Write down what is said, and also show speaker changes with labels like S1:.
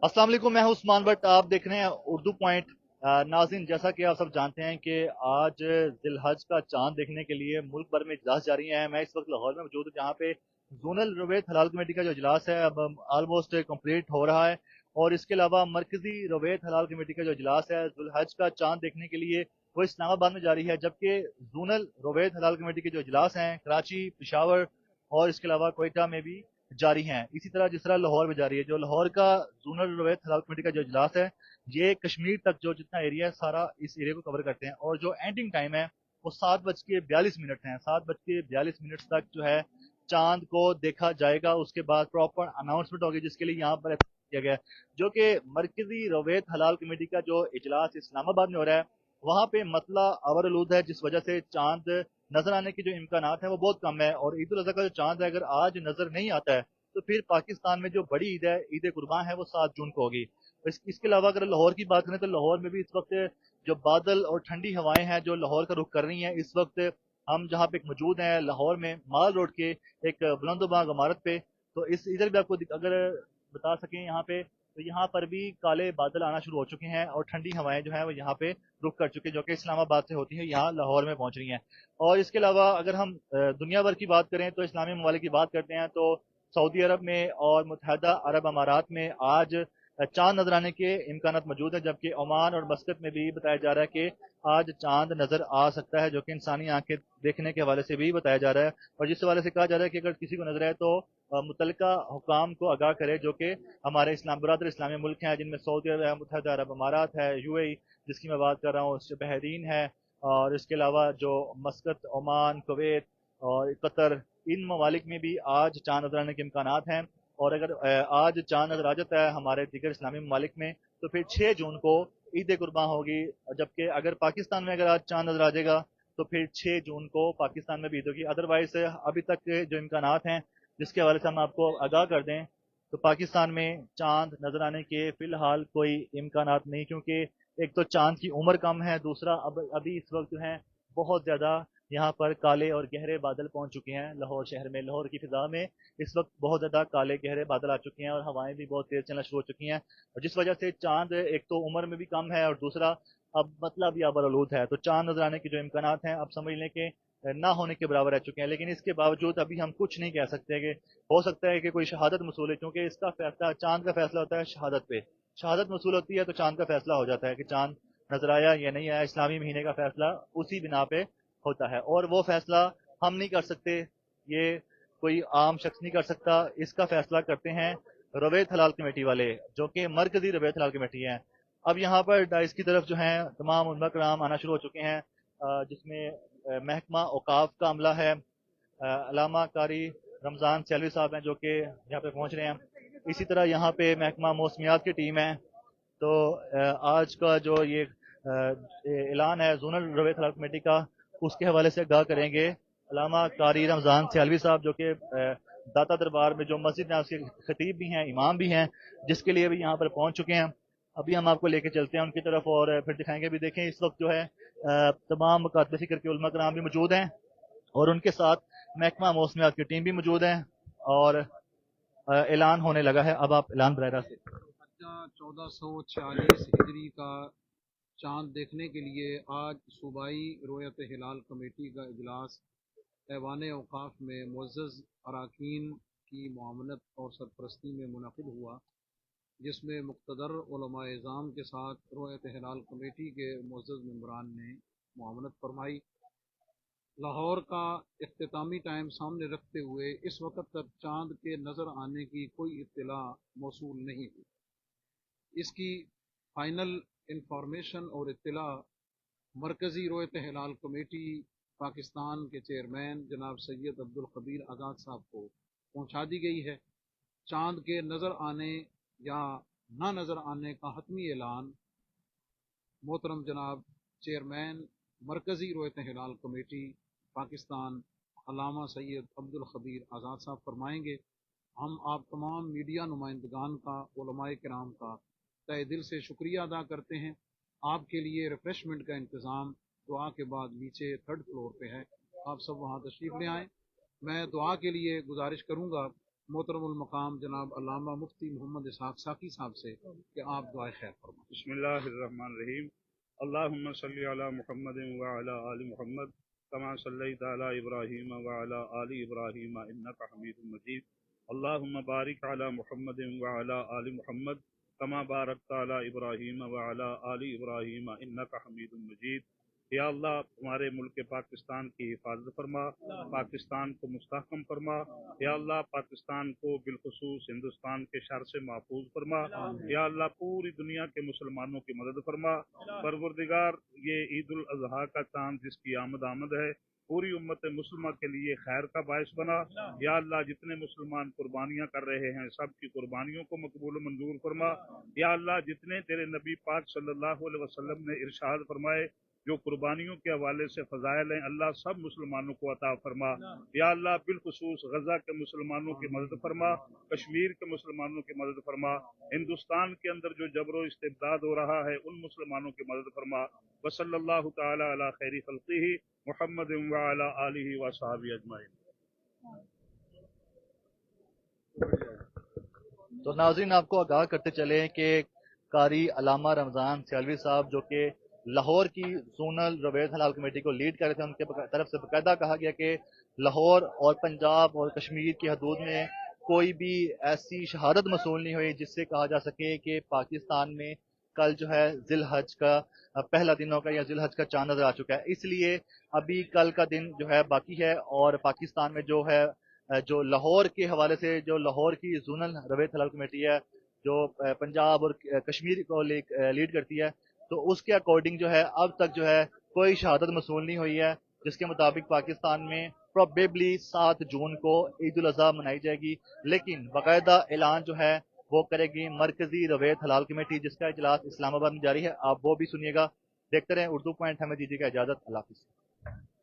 S1: अस्सलाम वालेकुम, मैं हूं उस्मान बट आप देख रहे हैं उर्दू पॉइंट। नाज़रीन, जैसा कि आप सब जानते हैं कि आज जिलहज का चांद देखने के लिए मुल्क भर में इजलास जारी है। मैं इस वक्त लाहौर में मौजूद हूं, जहां पे जोनल रवैयत हलाल कमेटी का जो इजलास है अब ऑलमोस्ट कंप्लीट हो रहा है। और इसके अलावा मरकजी रवैयत हलाल कमेटी का जो इजलास है जिलहज का चांद देखने के लिए वो इस्लामाबाद में जारी है, जबकि जोनल रवैयत हलाल कमेटी के जो इजलास हैं कराची, पिशावर और इसके अलावा कोयटा में भी जारी हैं। इसी तरह जिस तरह लाहौर में जारी है, जो लाहौर का जोनल रवैयत हलाल कमेटी का जो इजलास है ये कश्मीर तक जो जितना एरिया है सारा इस एरिया को कवर करते हैं। और जो एंडिंग टाइम है वो 7:42 है। 7:42 तक जो है चांद को देखा जाएगा। उसके बाद प्रॉपर अनाउंसमेंट होगी जिसके लिए यहाँ पर किया गया है, जो कि मरकजी रवैयत हलाल कमेटी का जो इजलास इस्लामाबाद में हो रहा है वहां पे मतला अवरलूद है, जिस वजह से चांद नजर आने के जो इम्कान है वो बहुत कम है। और ईद उल अजहा का जो चांद है अगर आज नजर नहीं आता है तो फिर पाकिस्तान में जो बड़ी ईद है, ईद कुर्बान है, वो 7 जून को होगी। इसके अलावा अगर लाहौर की बात करें तो लाहौर में भी इस वक्त जो बादल और ठंडी हवाएं हैं जो लाहौर का रुख कर रही हैं इस वक्त। हम जहाँ पे मौजूद हैं लाहौर में माल रोड के एक बुलंदबाग इमारत पे, तो इस इधर भी आपको अगर बता सकें यहाँ पे, तो यहाँ पर भी काले बादल आना शुरू हो चुके हैं और ठंडी हवाएं जो है वो यहाँ पे रुक कर चुकी है, जो कि इस्लामाबाद से होती है यहाँ लाहौर में पहुंच रही हैं। और इसके अलावा अगर हम दुनिया भर की बात करें तो इस्लामी ममालिक की बात करते हैं तो सऊदी अरब में और मुत्तहदा अरब अमारात में आज चांद नजर आने के इम्कान मौजूद है, जबकि ओमान और मस्कत में भी बताया जा रहा है कि आज चांद नजर आ सकता है, जो कि इंसानी आंखें देखने के हवाले से भी बताया जा रहा है। और जिस हवाले से कहा जा रहा है कि अगर किसी को नजर आए तो मुतलका हुकाम को आगाह करे, जो कि हमारे इस्लाम बरदर इस्लामी मुल्क हैं जिनमें सऊदी अरब है, मुत्तहदा अरब अमारात है, यूएई जिसकी मैं बात कर रहा हूँ, बहरीन है, और इसके अलावा जो मस्कत, ओमान, कुवैत और कतर, इन ममालिक में भी आज चांद नजर आने के इम्कान हैं। और अगर आज चांद नजर आ जाता है हमारे दीगर इस्लामी ममालिक में तो फिर 6 जून को ईद कुर्बान होगी। जबकि अगर पाकिस्तान में अगर आज चांद नजर आ जाएगा तो फिर 6 जून को पाकिस्तान में भी ईद होगी। अदरवाइज अभी तक के जो इम्कान हैं जिसके हवाले से हम आपको आगाह कर दें तो पाकिस्तान में चांद नजर आने के फिलहाल कोई इम्कान नहीं, क्योंकि एक तो चांद की उम्र कम है, दूसरा अब अभी इस वक्त जो है बहुत ज्यादा यहाँ पर काले और गहरे बादल पहुंच चुके हैं लाहौर शहर में। लाहौर की फिजा में इस वक्त बहुत ज्यादा काले गहरे बादल आ चुके हैं और हवाएं भी बहुत तेज चलना शुरू हो चुकी हैं, और जिस वजह से चांद एक तो उम्र में भी कम है और दूसरा अब मतलब भी आबरआलूद है। तो चांद नजर आने के जो इम्कान हैं अब समझ लें कि ना होने के बराबर रह चुके हैं। लेकिन इसके बावजूद अभी हम कुछ नहीं कह सकते कि हो सकता है कि कोई शहादत मसूल है, क्योंकि इसका फैसला, चांद का फैसला होता है शहादत पे। शहादत मसूल होती है तो चांद का फैसला हो जाता है कि चांद नजर आया या नहीं आया। इस्लामी महीने का फैसला उसी बिना पे होता है और वो फैसला हम नहीं कर सकते, ये कोई आम शख्स नहीं कर सकता। इसका फैसला करते हैं रवैयत हलाल कमेटी वाले, जो कि मरकजी रवैयत हलाल कमेटी है। अब यहाँ पर डाइस की तरफ जो है तमाम उलमा कराम आना शुरू हो चुके हैं, जिसमें महकमा औकाफ का अमला है, अलामा कारी रमज़ान सैलवी साहब हैं जो कि यहाँ पे पहुँच रहे हैं। इसी तरह यहाँ पे महकमा मौसमियात की टीम है। तो आज का जो ये ऐलान है जोनल रवैयत हलाल कमेटी का, उसके हवाले से आगाह करेंगे अलामा कारी रमज़ान सैलवी साहब, जो कि दाता दरबार में जो मस्जिद है उसके खतीब भी हैं, इमाम भी हैं, जिसके लिए भी यहाँ पर पहुँच चुके हैं। अभी हम आपको लेके चलते हैं उनकी तरफ और फिर दिखाएंगे भी। देखें इस वक्त जो है तमाम मुकातबे फिक्र के उलमा कराम भी मौजूद हैं और उनके साथ महकमा मौसमियात की टीम भी मौजूद है और ऐलान होने लगा है। अब आप ऐलान बरह रास्त।
S2: 1446 हिजरी का चांद देखने के लिए आज सूबाई रोयत हिलाल कमेटी का इजलास ऐवान औकाफ में मुअज़्ज़ज़ अरकान की मुआवनत और सरपरस्ती में मुनक़िद हुआ, जिसमें मुक़्तदर उलमा इज़ाम के साथ रोयत हिलाल कमेटी के मुअज़्ज़ज़ मेंबरान ने मुआवनत फरमाई। लाहौर का इख्तितामी टाइम सामने रखते हुए इस वक्त तक चांद के नज़र आने की कोई इत्तला मौसूल नहीं हुई। इसकी फाइनल इंफॉर्मेशन और इत्तला मरकज़ी रोयत हिलाल कमेटी पाकिस्तान के चेयरमैन जनाब सैयद अब्दुल कबीर आज़ाद साहब को पहुँचा दी गई है। चांद के नज़र आने या ना नज़र आने का हतमी ऐलान मोहतरम जनाब चेयरमैन मरकज़ी रोयत हिलाल कमेटी पाकिस्तान अल्लामा सैयद अब्दुल कबीर आज़ाद साहब फरमाएंगे। हम आप तमाम मीडिया नुमाइंदगान का, उलमाए किराम का तहे दिल से शुक्रिया अदा करते हैं। आपके लिए रिफ़्रेशमेंट का इंतज़ाम दुआ के बाद नीचे 3rd फ्लोर पे है, आप सब वहाँ तशरीफ़ ले आएँ। मैं दुआ के लिए गुजारिश करूँगा मोहतरमुल मकाम जनाब अल्लामा मुफ्ती मोहम्मद इसहाक साकी साहब से कि आप दुआ खैर फरमाएं।
S3: बिस्मिल्लाहिर्रहमानिर्रहीम। अल्लाहुम्मा सल्ली अला मुहम्मदिन व अला आलि मुहम्मद कमा सल्लैता अला इब्राहीम व अला आलि इब्राहीम इन्नका हमीदुम मजीद। अल्लाहुम्मा बारिक अला मुहम्मदिन व अला आलि मुहम्मद कमा बारकता अला इब्राहीम व अला आलि इब्राहीम इन्नका हमीदुम मजीद। या अल्लाह हमारे मुल्क पाकिस्तान की हिफाजत फरमा, पाकिस्तान को मुस्तहकम फरमा। या अल्लाह पाकिस्तान को बिलखुसूस हिंदुस्तान के शर से महफूज फरमा। या अल्लाह पूरी दुनिया के मुसलमानों की मदद फरमा। परवरदिगार, ये ईद उल अजहा का चांद जिसकी आमद है पूरी उम्मत मुस्लिमा के लिए खैर का बायस बना। या अल्लाह जितने मुसलमान कुर्बानियाँ कर रहे हैं सब की कुर्बानियों को मकबूल मंजूर फरमा। या अल्लाह जितने तेरे नबी पाक सल्लल्लाहु अलैहि वसल्लम ने इरशाद फरमाए जो कुर्बानियों के हवाले से फजाइल हैं, अल्लाह सब मुसलमानों को अता फरमा। या अल्लाह बिलखुसूस गजा के मुसलमानों की मदद फरमा, कश्मीर के मुसलमानों की मदद फरमा, हिंदुस्तान के अंदर जो जबरो इस्तिबदाद हो रहा है उन मुसलमानों की मदद फरमा। वसल्लल्लाहु ताला अला खैरी खल्क़िही मुहम्मद व अला आलिहि व सहाबी अजमाइन।
S1: तो नाज़रीन, आपको आगाह करते चले कि कारी अलामा रमज़ान सियालवी साहब जो कि लाहौर की जोनल रवैयत हलाल कमेटी को लीड कर रहे थे, उनके तरफ से बाकायदा कहा गया कि लाहौर और पंजाब और कश्मीर की हदूद में कोई भी ऐसी शहादत मसूल नहीं हुई जिससे कहा जा सके कि पाकिस्तान में कल जो है जिल हज का पहला दिन होगा या जिल हज का चांद नजर आ चुका है। इसलिए अभी कल का दिन जो है बाकी है और पाकिस्तान में जो है जो लाहौर के हवाले से जो लाहौर की जोनल रवैयत हलाल कमेटी है जो पंजाब और कश्मीर को लीड करती है, तो उसके अकॉर्डिंग जो है अब तक जो है कोई शहादत मसूल नहीं हुई है, जिसके मुताबिक पाकिस्तान में प्रोबेबली 7 जून को ईद उल अजहा मनाई जाएगी। लेकिन बाकायदा ऐलान जो है वो करेगी मरकजी रवैयत हलाल कमेटी, जिसका इजलास इस्लामाबाद में जारी है। आप वो भी सुनिएगा। देखते रहें उर्दू पॉइंट। हमें दीजिएगा इजाजत। अल्लाह हाफिज़।